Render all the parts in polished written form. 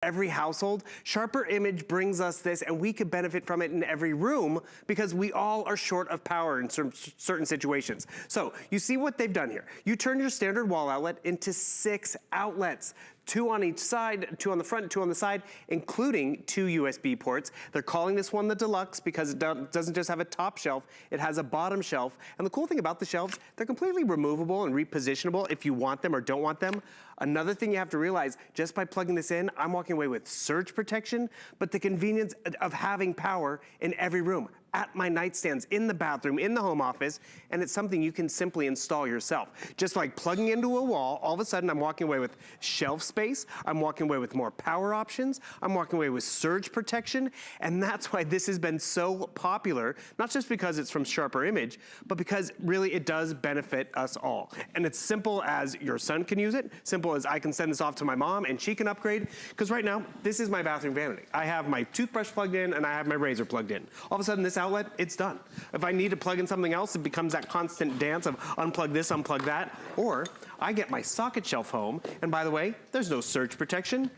every household. Sharper Image brings us this, and we could benefit from it in every room because we all are short of power in certain situations. So you see what they've done here. You turn your standard wall outlet into 6 outlets. 2 on each side, 2 on the front, 2 on the side, including 2 USB ports. They're calling this one the Deluxe because it doesn't just have a top shelf, it has a bottom shelf. And the cool thing about the shelves, they're completely removable and repositionable if you want them or don't want them. Another thing you have to realize, just by plugging this in, I'm walking away with surge protection, but the convenience of having power in every room, at my nightstands, in the bathroom, in the home office, and it's something you can simply install yourself. Just like plugging into a wall, all of a sudden I'm walking away with shelf space, I'm walking away with more power options, I'm walking away with surge protection, and that's why this has been so popular, not just because it's from Sharper Image, but because really it does benefit us all. And it's simple as your son can use it, simple as I can send this off to my mom and she can upgrade, because right now, this is my bathroom vanity. I have my toothbrush plugged in and I have my razor plugged in. All of a sudden this outlet, it's done. If I need to plug in something else, it becomes that constant dance of unplug this, unplug that, or I get my socket shelf home, and by the way, there's no surge protection.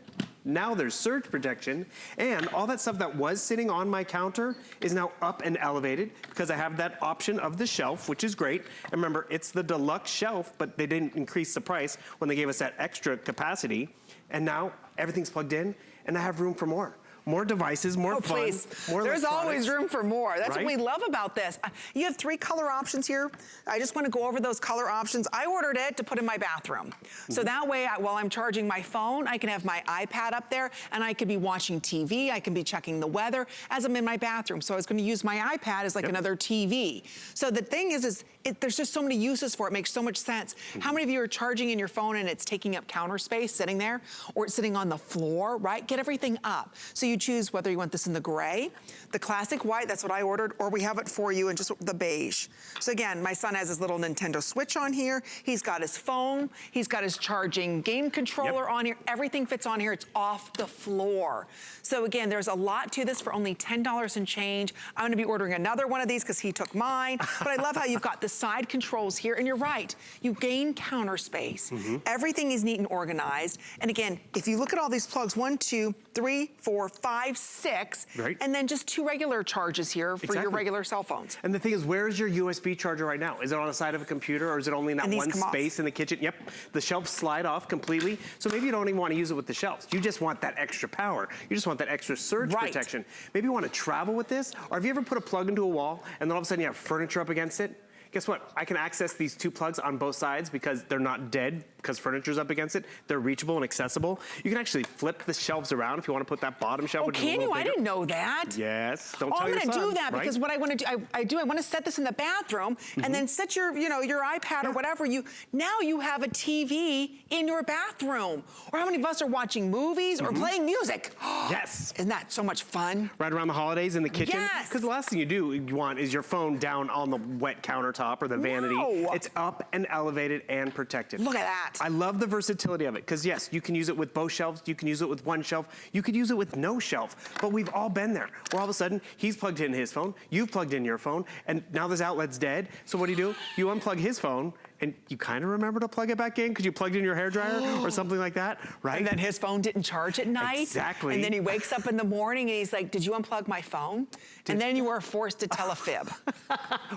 Now there's surge protection, and all that stuff that was sitting on my counter is now up and elevated because I have that option of the shelf, which is great. And remember, it's the Deluxe shelf, but they didn't increase the price when they gave us that extra capacity. And now everything's plugged in, and I have room for more. More devices, more fun, please. More There's always room for more. That's right? What we love about this. You have 3 color options here. I just want to go over those color options. I ordered it to put in my bathroom. So that way, while I'm charging my phone, I can have my iPad up there and I could be watching TV. I can be checking the weather as I'm in my bathroom. So I was going to use my iPad as like another TV. So the thing is there's just so many uses for it. It makes so much sense. How many of you are charging in your phone and it's taking up counter space sitting there, or it's sitting on the floor, right? Get everything up. So you choose whether you want this in the gray, the classic white, that's what I ordered, or we have it for you in just the beige. So again, my son has his little Nintendo Switch on here. He's got his phone. He's got his charging game controller on here. Everything fits on here. It's off the floor. So again, there's a lot to this for only $10 and change. I'm gonna be ordering another one of these because he took mine. But I love how you've got the side controls here, and you're right, you gain counter space. Everything is neat and organized. And again, if you look at all these plugs, 1, 2, 3, 4, 5, 6, and then just 2 regular charges here for your regular cell phones. And the thing is, where is your USB charger right now? Is it on the side of a computer, or is it only in that one space in the kitchen? Yep, the shelves slide off completely. So maybe you don't even want to use it with the shelves. You just want that extra power. You just want that extra surge protection. Maybe you want to travel with this, or have you ever put a plug into a wall and then all of a sudden you have furniture up against it? Guess what? I can access these 2 plugs on both sides because they're not dead, because furniture's up against it. They're reachable and accessible. You can actually flip the shelves around if you want to put that bottom shelf. Oh, can you? I didn't know that. Yes. Don't tell your son. I'm going to do that because what I want to do, I want to set this in the bathroom and then set your, your iPad or whatever. Now you have a TV in your bathroom. Or how many of us are watching movies or playing music? Yes. Isn't that so much fun? Right around the holidays in the kitchen. Yes. Because the last thing you want is your phone down on the wet countertop or the vanity. No. It's up and elevated and protected. Look at that. I love the versatility of it because yes, you can use it with both shelves, you can use it with one shelf, you could use it with no shelf, but we've all been there. Where all of a sudden, he's plugged in his phone, you've plugged in your phone, and now this outlet's dead. So what do? You unplug his phone, and you kind of remember to plug it back in because you plugged in your hairdryer or something like that, right? And then his phone didn't charge at night. Exactly. And then he wakes up in the morning and he's like, did you unplug my phone? And then you are forced to tell a fib.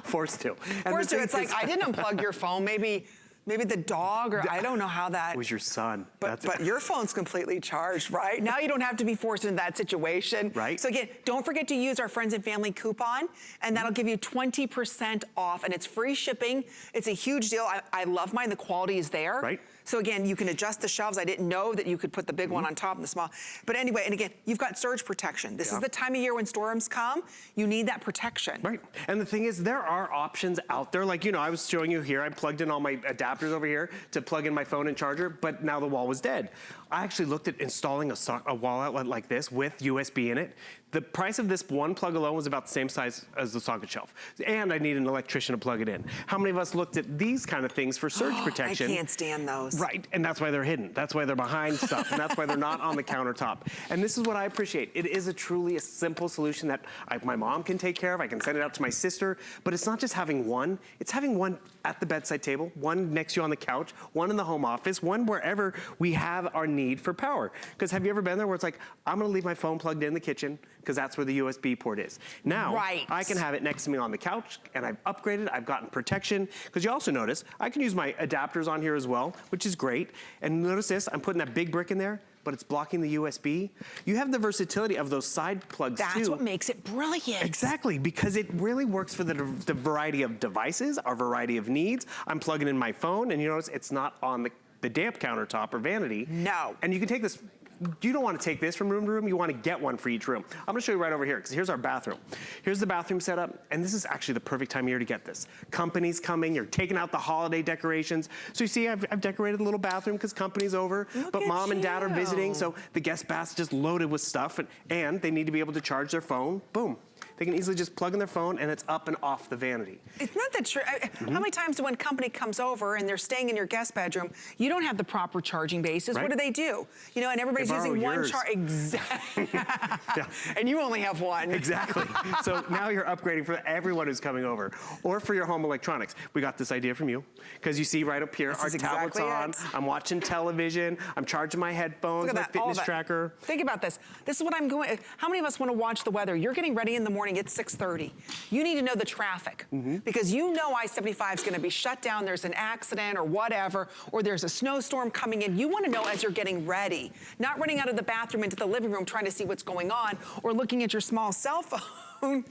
Forced to. Forced to. It's like, I didn't unplug your phone. Maybe the dog, or I don't know how that. It was your son. But your phone's completely charged, right? Now you don't have to be forced into that situation. Right. So again, don't forget to use our friends and family coupon, and that'll give you 20% off, and it's free shipping. It's a huge deal. I love mine. The quality is there. Right. So again, you can adjust the shelves. I didn't know that you could put the big one on top and the small. But anyway, and again, you've got surge protection. This is the time of year when storms come. You need that protection. Right. And the thing is, there are options out there. Like, I was showing you here, I plugged in all my adapters over here to plug in my phone and charger, but now the wall was dead. I actually looked at installing a wall outlet like this with USB in it. The price of this one plug alone was about the same size as the socket shelf. And I need an electrician to plug it in. How many of us looked at these kind of things for surge protection? I can't stand those. those. Right, and that's why they're hidden. That's why they're behind stuff, and that's why they're not on the countertop. And this is what I appreciate. It is truly a simple solution that my mom can take care of. I can send it out to my sister, but it's not just having one. It's having one at the bedside table, one next to you on the couch, one in the home office, one wherever we have our need for power. Because have you ever been there where it's like, I'm gonna leave my phone plugged in the kitchen because that's where the USB port is. Now, I can have it next to me on the couch, and I've upgraded, I've gotten protection, because you also notice, I can use my adapters on here as well, which is great. And notice this, I'm putting that big brick in there, but it's blocking the USB. You have the versatility of those side plugs too. That's what makes it brilliant. Exactly, because it really works for the variety of devices, our variety of needs. I'm plugging in my phone, and you notice it's not on the damp countertop or vanity. No. And you can take this. You don't want to take this from room to room, you want to get one for each room. I'm gonna show you right over here, because here's our bathroom. Here's the bathroom setup, and this is actually the perfect time of year to get this. Company's coming, you're taking out the holiday decorations. So you see, I've decorated a little bathroom because company's over, but mom and dad are visiting, so the guest bath's just loaded with stuff, and they need to be able to charge their phone. Boom. They can easily just plug in their phone and it's up and off the vanity. It's not that true. How many times when company comes over and they're staying in your guest bedroom, you don't have the proper charging bases? What do? You know, and everybody's using one charge. Exactly. Yeah. And you only have one. Exactly. So now you're upgrading for everyone who's coming over, or for your home electronics. We got this idea from you, because you see right up here, our tablet's on. I'm watching television. I'm charging my headphones, my fitness tracker. Think about this. This is what I'm going. How many of us want to watch the weather? You're getting ready in the morning. It's 6:30. You need to know the traffic, because you know I-75 is going to be shut down. There's an accident or whatever, or there's a snowstorm coming in. You want to know as you're getting ready, not running out of the bathroom into the living room trying to see what's going on, or looking at your small cell phone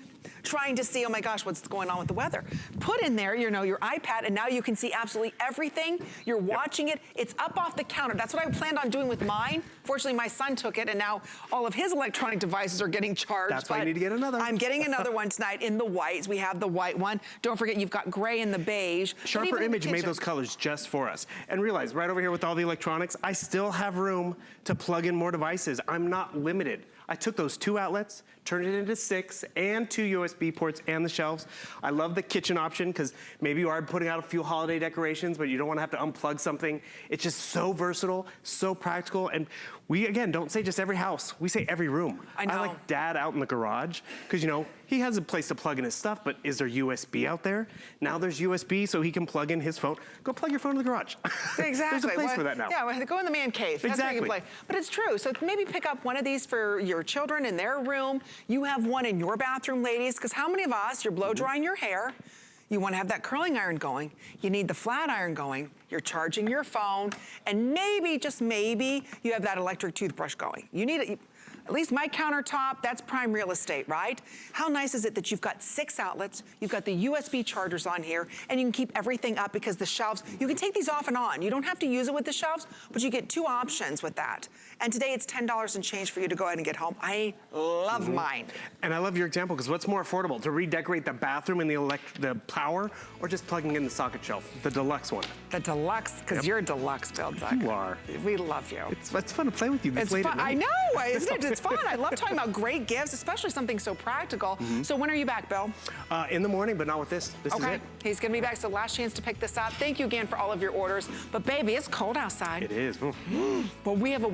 trying to see, oh my gosh, what's going on with the weather. Put in there, you know, your iPad, and now you can see absolutely everything. You're watching it. It's up off the counter. That's what I planned on doing with mine. Fortunately, my son took it, and now all of his electronic devices are getting charged. That's why you need to get another. I'm getting another one tonight in the whites. We have the white one. Don't forget, you've got gray and the beige. Sharper Image made those colors just for us. And realize, right over here with all the electronics, I still have room to plug in more devices. I'm not limited. I took those 2 outlets, turned it into 6, and 2 USB ports and the shelves. I love the kitchen option, because maybe you are putting out a few holiday decorations, but you don't want to have to unplug something. It's just so versatile, so practical, and we, again, don't say just every house. We say every room. I know. I like Dad out in the garage, because, you know, he has a place to plug in his stuff, but is there USB out there? Now there's USB, so he can plug in his phone. Go plug your phone in the garage. Exactly. There's a place for that now. Yeah, go in the man cave. That's where you can play. But it's true. So maybe pick up one of these for your children in their room. You have one in your bathroom, ladies, because how many of us, you're blow drying your hair, you want to have that curling iron going, you need the flat iron going, you're charging your phone, and maybe, just maybe, you have that electric toothbrush going. You need it. At least my countertop, that's prime real estate, right? How nice is it that you've got 6 outlets, you've got the USB chargers on here, and you can keep everything up, because the shelves, you can take these off and on. You don't have to use it with the shelves, but you get 2 options with that. And today it's $10 and change for you to go ahead and get home. I love mine. And I love your example, because what's more affordable, to redecorate the bathroom and the power, or just plugging in the socket shelf, the Deluxe one? The Deluxe, because you're a Deluxe build, Doug. You are. We love you. It's fun to play with you this late at night. I know, isn't it? It's fun. I love talking about great gifts, especially something so practical. So when are you back, Bill? In the morning, but not with this. This is it. He's going to be back, so last chance to pick this up. Thank you again for all of your orders. But baby, it's cold outside. It is. But we have a